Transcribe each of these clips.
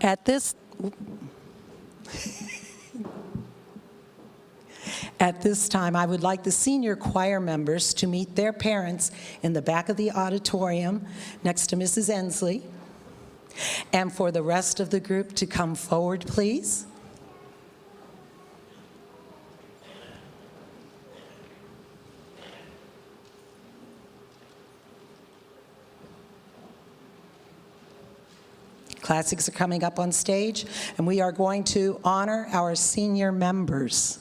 At this At this time, I would like the senior choir members to meet their parents in the back of the auditorium next to Mrs. Ensley. And for the rest of the group to come forward, please. Classics are coming up on stage, and we are going to honor our senior members.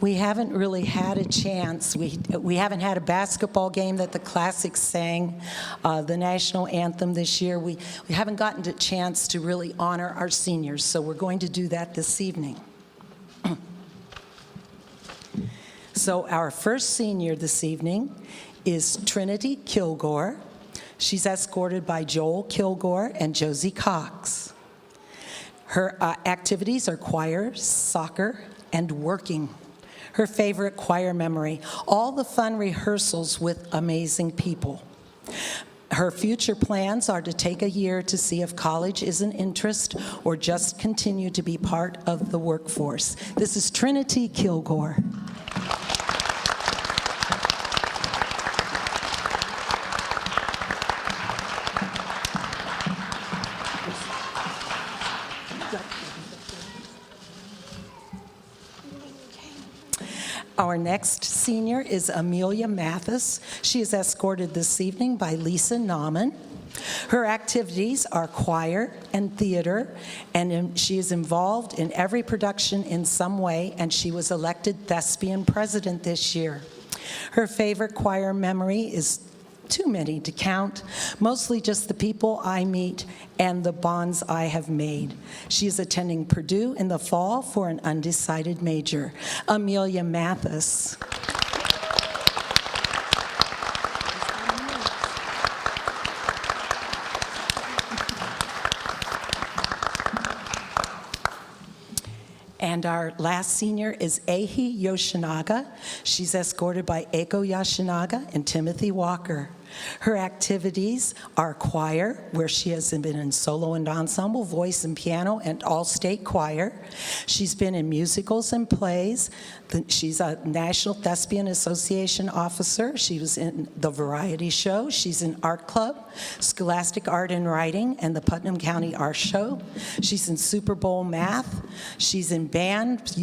We haven't really had a chance. We haven't had a basketball game that the Classics sang the national anthem this year. We haven't gotten a chance to really honor our seniors, so we're going to do that this evening. So our first senior this evening is Trinity Kilgore. She's escorted by Joel Kilgore and Josie Cox. Her activities are choir, soccer, and working. Her favorite choir memory, all the fun rehearsals with amazing people. Her future plans are to take a year to see if college is an interest or just continue to be part of the workforce. This is Trinity Kilgore. Our next senior is Amelia Mathis. She is escorted this evening by Lisa Nauman. Her activities are choir and theater, and she is involved in every production in some way, and she was elected thespian president this year. Her favorite choir memory is too many to count, mostly just the people I meet and the bonds I have made. She is attending Purdue in the fall for an undecided major. Amelia Mathis. And our last senior is Ehi Yoshinaga. She's escorted by Eiko Yoshinaga and Timothy Walker. Her activities are choir, where she has been in solo and ensemble, voice and piano, and all-state choir. She's been in musicals and plays. She's a National Thespian Association officer. She was in the Variety Show. She's in Art Club, Scholastic Art and Writing, and the Putnam County Art Show. She's in Super Bowl math. She's in band,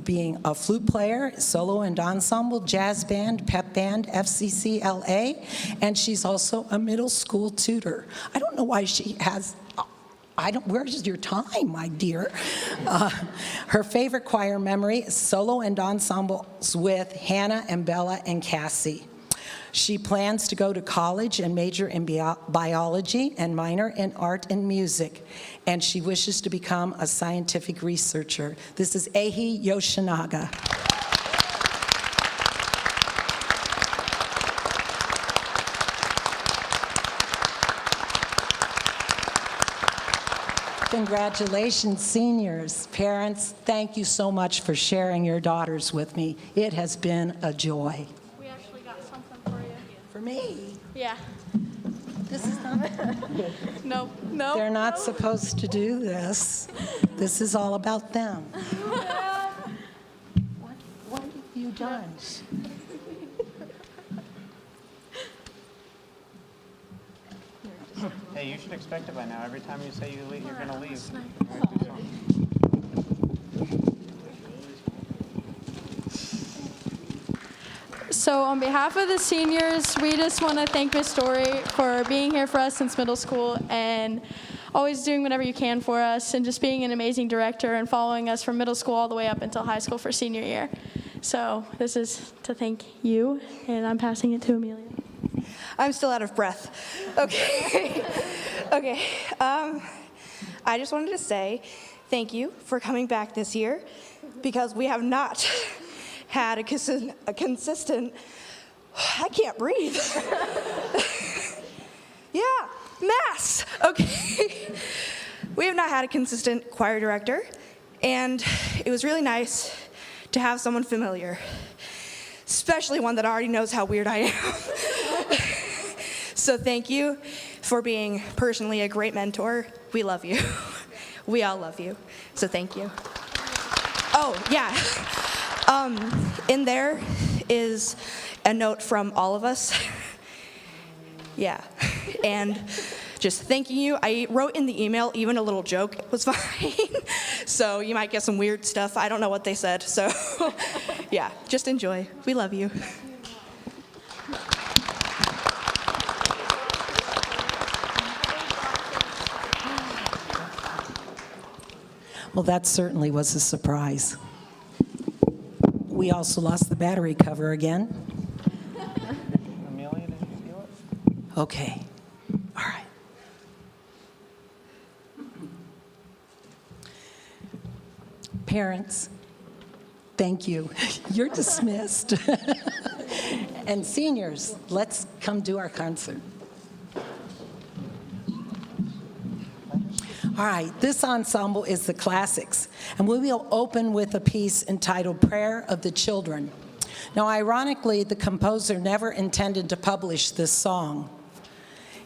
being a flute player, solo and ensemble, jazz band, pep band, FCCLA, and she's also a middle school tutor. I don't know why she has, where's your time, my dear? Her favorite choir memory is solo and ensembles with Hannah and Bella and Cassie. She plans to go to college and major in biology and minor in art and music, and she wishes to become a scientific researcher. This is Ehi Yoshinaga. Congratulations, seniors. Parents, thank you so much for sharing your daughters with me. It has been a joy. We actually got something for you. For me? Yeah. This is not... No. They're not supposed to do this. This is all about them. What have you done? Hey, you should expect it by now. Every time you say you leave, you're going to leave. So on behalf of the seniors, we just want to thank Miss Story for being here for us since middle school and always doing whatever you can for us and just being an amazing director and following us from middle school all the way up until high school for senior year. So this is to thank you, and I'm passing it to Amelia. I'm still out of breath. Okay. Okay. I just wanted to say thank you for coming back this year, because we have not had a consistent I can't breathe. had a consistent choir director, and it was really nice to have someone familiar, especially one that already knows how weird I am. So thank you for being personally a great mentor. We love you. We all love you. So thank you. Oh, yeah. In there is a note from all of us. Yeah. And just thanking you. I wrote in the email, even a little joke was fine. So you might get some weird stuff. I don't know what they said. So yeah, just enjoy. We love you. Well, that certainly was a surprise. We also lost the battery cover again. Amelia, did you steal it? Okay. All right. Parents, thank you. You're dismissed. And seniors, let's come do our concert. All right, this ensemble is the Classics, and we will open with a piece entitled Prayer of the Children. Now, ironically, the composer never intended to publish this song.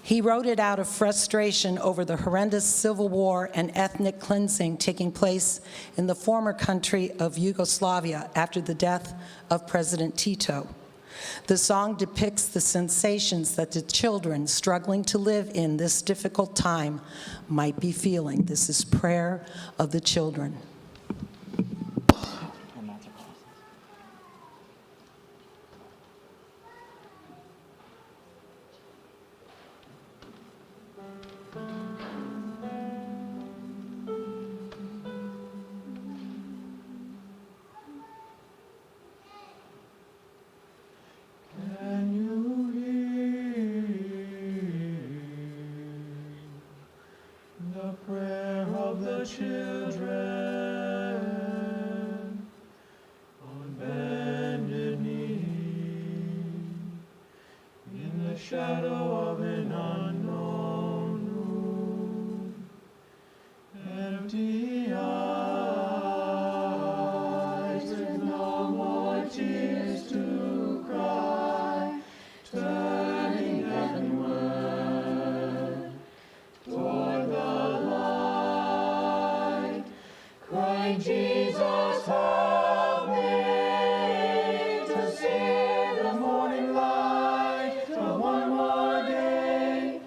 He wrote it out of frustration over the horrendous civil war and ethnic cleansing taking place in the former country of Yugoslavia after the death of President Tito. The song depicts the sensations that the children struggling to live in this difficult time might be feeling. This is Prayer of the Children. And that's a process. Can you hear the prayer of the children on bended knee in the shadow of an unknown room? Empty eyes with no more tears to cry, turning heavenward toward the light, crying, Jesus, help me to see the morning light of one more day.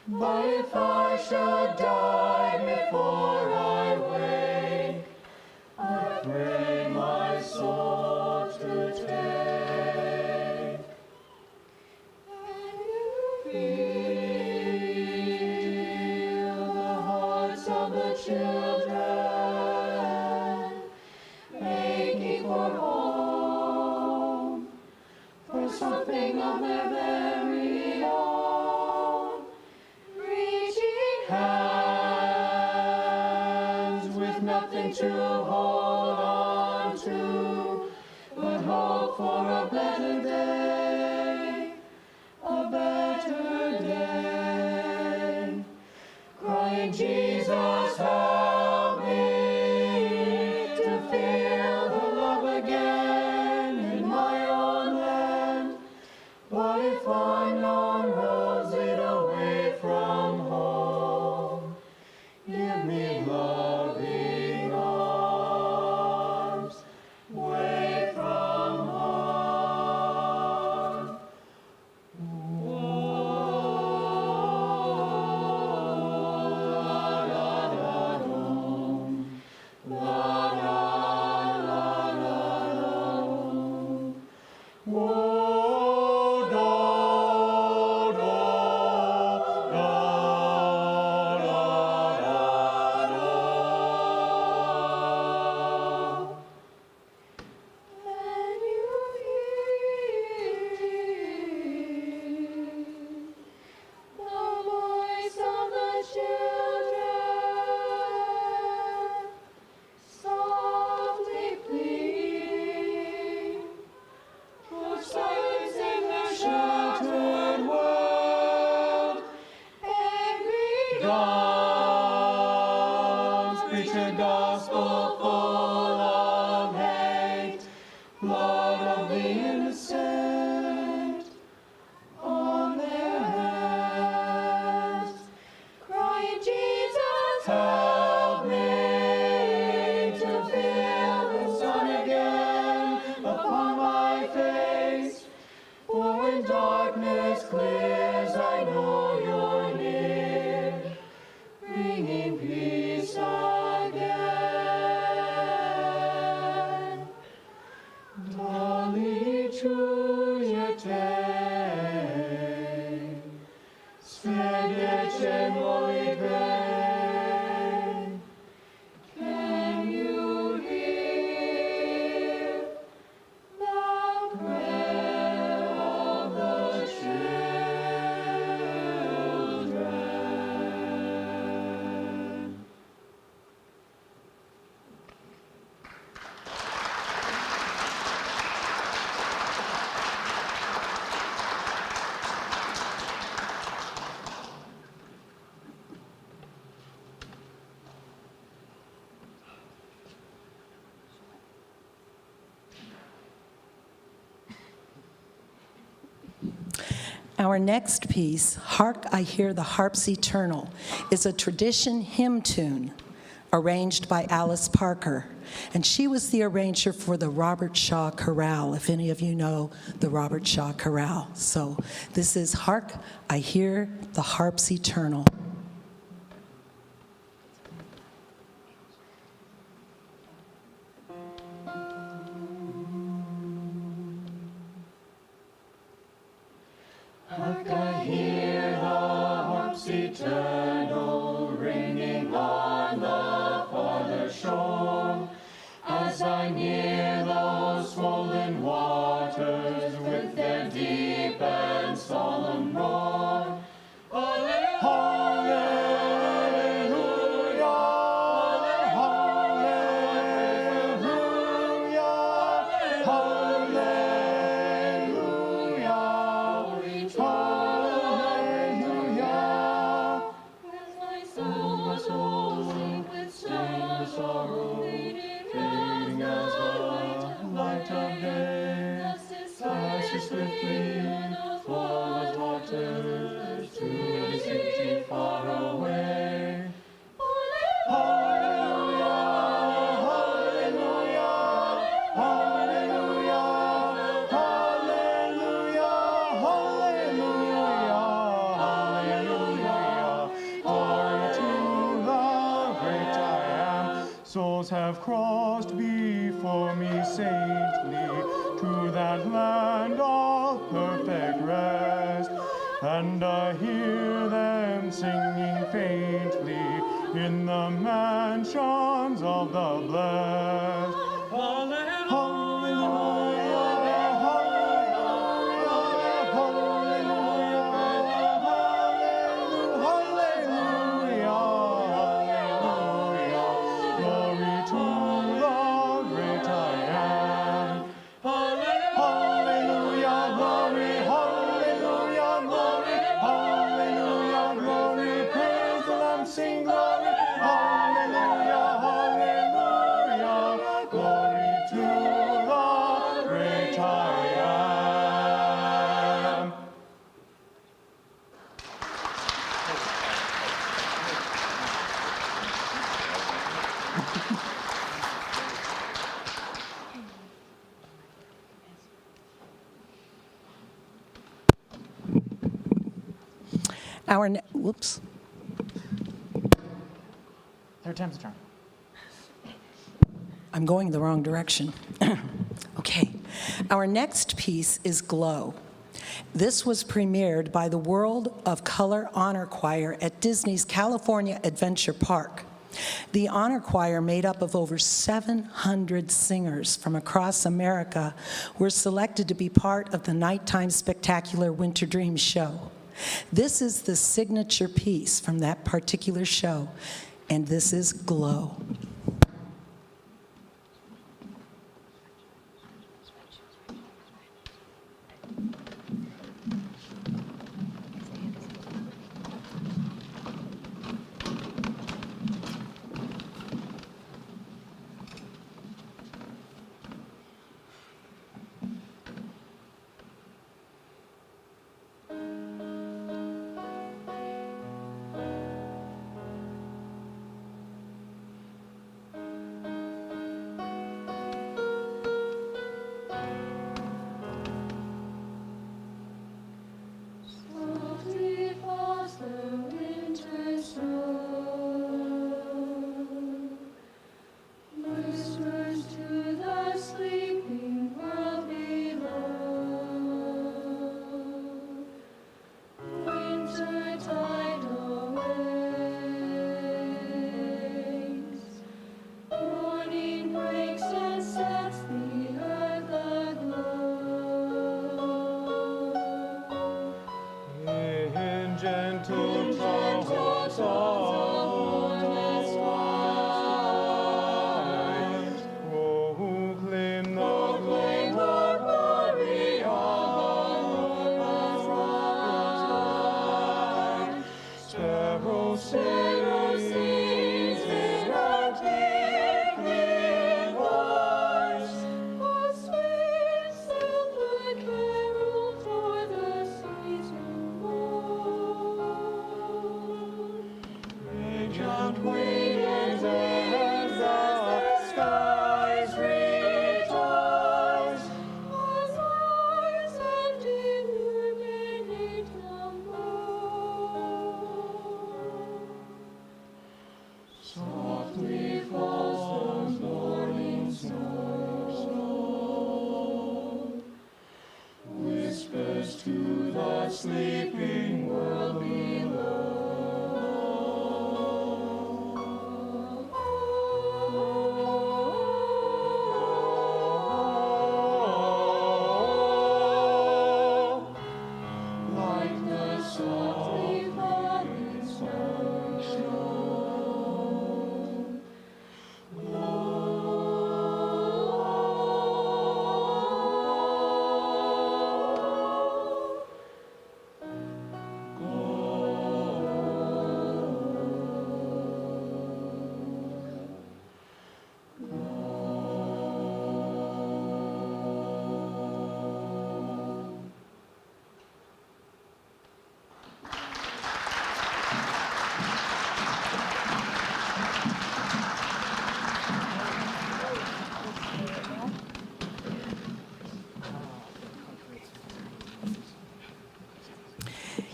But if I should die before I wake, I pray my soul to take. Feel the hearts of the children aching for home, for something of their very own, reaching hands with nothing to hold on to, but hope for a better day, a better day. Crying, Jesus, help me to feel the love again in my own land. But if unknown roads lead away from home, give me loving arms way from harm. Can you hear the voice of the children softly pleading for silence in their shattered world? Angry God, a gospel full of hate, blood of the innocent on their hands, crying, Jesus, help me to feel the sun again upon my face. For when darkness clears, I know you're near, bringing peace again. Dali czujecie, świadecie modlitwę. Can you hear the prayer of the children? Our next piece, Hark, I Hear the Harp's Eternal, is a tradition hymn tune arranged by Alice Parker. And she was the arranger for the Robert Shaw Chorale, if any of you know the Robert Shaw Chorale. So this is Hark, I Hear the Harp's Eternal. Hark, I hear the harps eternal ringing on the farther shore, as I near those swollen waters with their deep and solemn roar. Hallelujah, hallelujah, hallelujah. As my soul sings with sorrow, fading as the light of day, passes swiftly o'er those waters to the city far away. Hallelujah, hallelujah, hallelujah, hallelujah, hallelujah, hallelujah. Glory to the great I am. Souls have crossed before me saintly to that land of perfect rest, and I hear them singing faintly in the mansions of the blessed. Hallelujah, hallelujah, hallelujah, hallelujah. Glory to the great I am. Hallelujah, glory, hallelujah, glory, hallelujah, glory, praise the Lamb, sing glory, hallelujah, hallelujah, glory to the great I am. Whoops. Third time's a charm. I'm going the wrong direction. Okay. Our next piece is Glow. This was premiered by the World of Color Honor Choir at Disney's California Adventure Park. The honor choir, made up of over 700 singers from across America, were selected to be part of the nighttime spectacular Winter Dreams show. This is the signature piece from that particular show, and this is Glow. and gentle tones of the skies proclaim the glory of the Lord. Sparrows sings in a tinkling voice, a sweet silver carol for the season born. Radiant wings as the skies rejoice, as eyes and illuminate them more. Softly falls morning snow, whispers to the sleeping world below. Like the softly falling sunshine.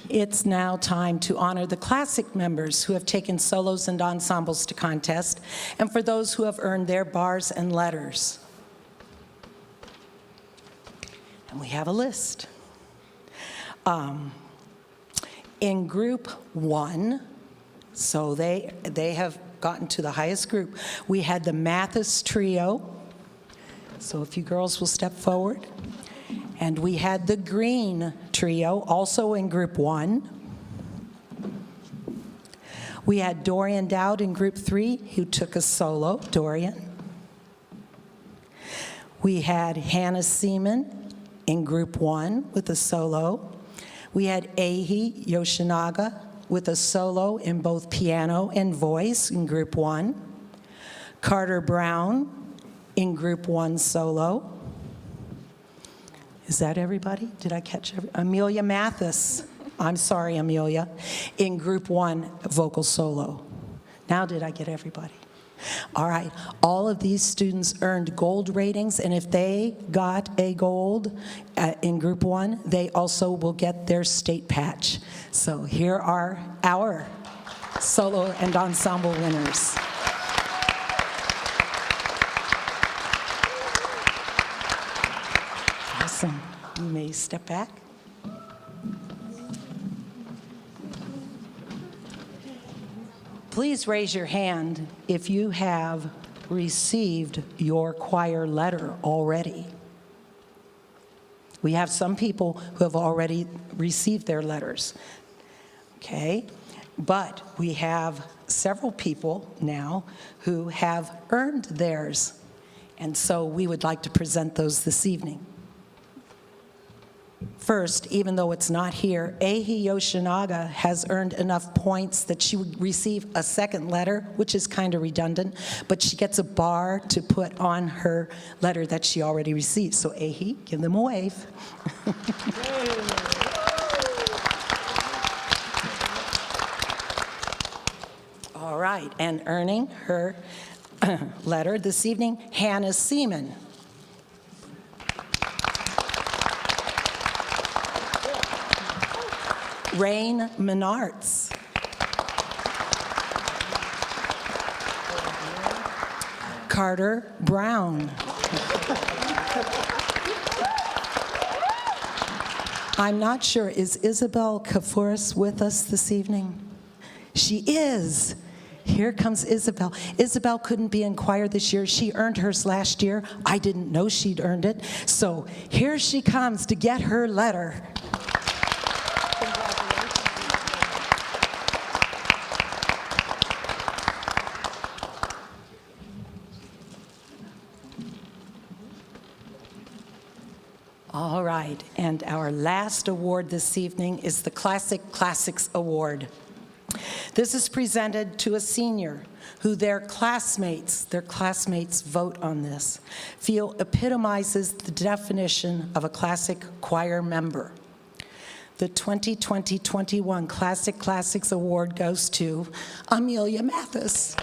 It's now time to honor the classic members who have taken solos and ensembles to contest, and for those who have earned their bars and letters. And we have a list. In group 1, so they have gotten to the highest group, we had the Mathis Trio. So if you girls will step forward. And we had the Green Trio, also in group 1. We had Dorian Dowd in group 3, who took a solo, Dorian. We had Hannah Seaman in group 1 with a solo. We had Ehi Yoshinaga with a solo in both piano and voice in group 1. Carter Brown in group 1 solo. Is that everybody? Did I catch Amelia Mathis? I'm sorry, Amelia. In group 1 vocal solo. Now did I get everybody? All right. All of these students earned gold ratings, and if they got a gold in group 1, they also will get their state patch. So here are our solo and ensemble winners. Awesome. You may step back. Please raise your hand if you have received your choir letter already. We have some people who have already received their letters. Okay? But we have several people now who have earned theirs. And so we would like to present those this evening. First, even though it's not here, Ehi Yoshinaga has earned enough points that she would receive a second letter, which is kind of redundant, but she gets a bar to put on her letter that she already received. So Ehi, give them a wave. All right, and earning her letter this evening, Hannah Seaman. Rain Menards. Carter Brown. I'm not sure, is Isabel Kafuris with us this evening? She is. Here comes Isabel. Isabel couldn't be in choir this year. She earned hers last year. I didn't know she'd earned it. So here she comes to get her letter. And our last award this evening is the Classic Classics Award. This is presented to a senior who their classmates vote on this, feel epitomizes the definition of a classic choir member. The 2020-21 Classic Classics Award goes to Amelia Mathis.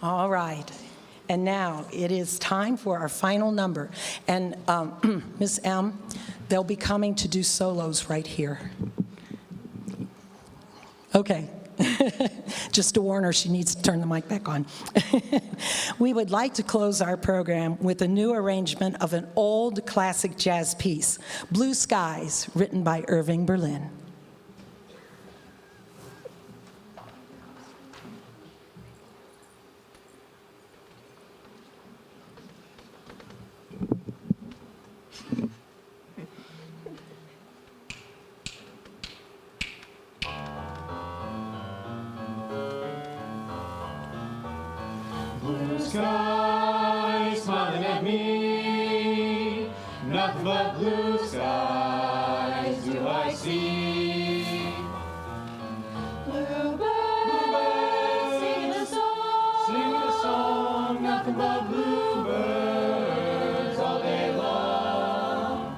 All right. And now it is time for our final number. And Ms. M, they'll be coming to do solos right here. Okay. Just to warn her, she needs to turn the mic back on. We would like to close our program with a new arrangement of an old classic jazz piece, Blue Skies, written by Irving Berlin. Blue sky smiling at me, nothing but blue skies do I see. Bluebirds singing a song, nothing but bluebirds all day long.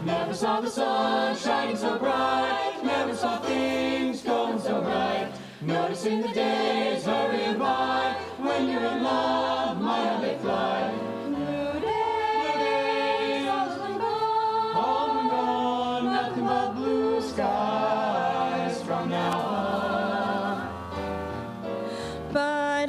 Never saw the sun shining so bright, never saw things going so right. Noticing the days hurrying by, when you're in love, my how they fly. Blue days, all been gone, nothing but blue skies from now on. Ba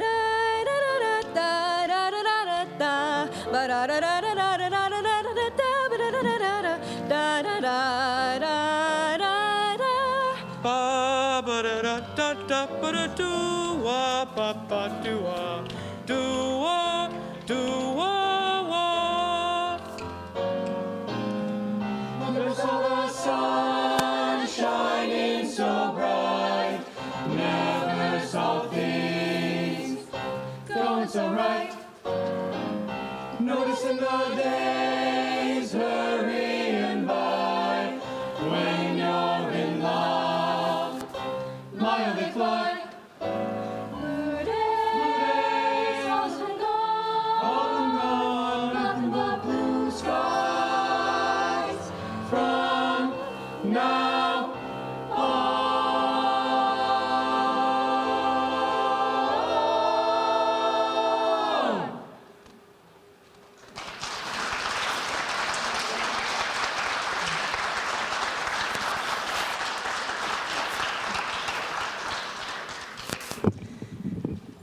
ba da da da da ba da do wa ba ba do wa do wa wa. Never saw the sun shining so bright, never saw things going so right. Noticing the days hurrying by, when you're in love, my how they fly. Blue days, all been gone, nothing but blue skies from now on.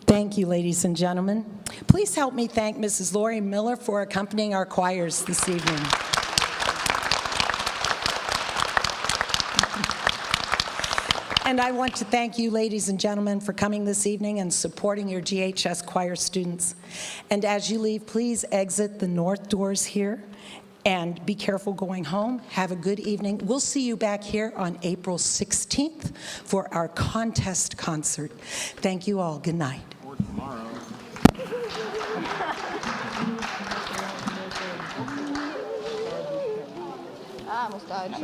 Thank you, ladies and gentlemen. Please help me thank Mrs. Lori Miller for accompanying our choirs this evening. And I want to thank you, ladies and gentlemen, for coming this evening and supporting your GHS choir students. And as you leave, please exit the north doors here and be careful going home. Have a good evening. We'll see you back here on April 16th for our contest concert. Thank you all. Good night. Or tomorrow. I almost died.